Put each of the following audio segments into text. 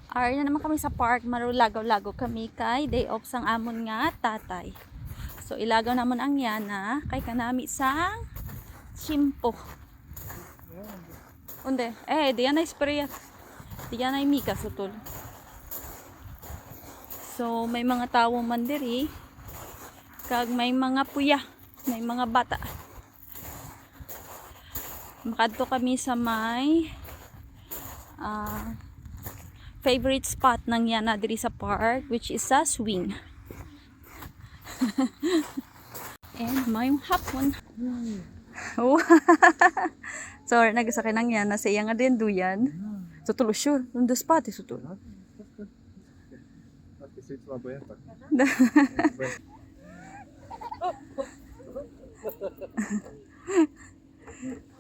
Ar na naman kami sa park, marulagaw-lagaw kami kay day off sang amon nga tatay. So ilagaw namon ang yana kay kanami sang chimpo. Unde? Diyan na spray. Diyan na mika sutol. So may mga tawo man diri kag may mga puya, may mga bata. Makadto kami sa may favorite spot ng yana diri sa park, which is sa swing. And may hapon. So nagsakay nang yana sa iya nga din duyan. So tulo sure, undo spot sutul.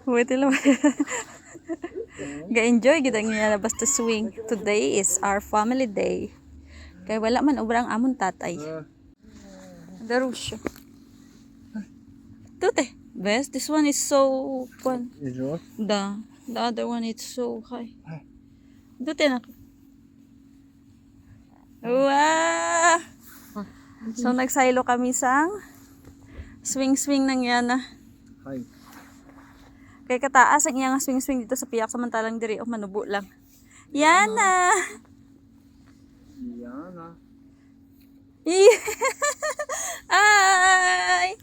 Wait lang. Ga-enjoy gid ang yana basta swing. Today is our family day. Kay wala man obrang amon tatay. Darusyo. Tute, best this one is so fun. The other one is so high. Tute na. Wow! So nagsaylo kami sang swing ng yana. Hi. Kay kataas ang iyang swing dito sa piyak samantalang diri manubo lang. Yana. Yana. Hi.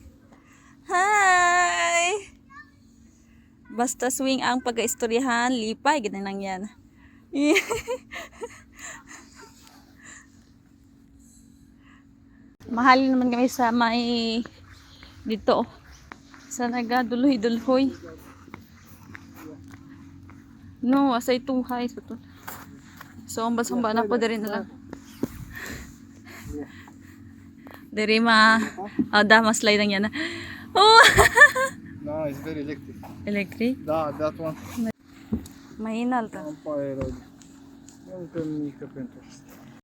Hi. Basta swing ang pag-istoryahan, lipay gid nang yan. Mahal naman kami sa may dito sa nagadulhoy-dulhoy. No, asay tunghay so to. So samba na po diri na lang. Diri mas slide ang yan. Oh! No, it's very electric. Electric? That one. Mahinal ta. Vampire. Don't make up interest.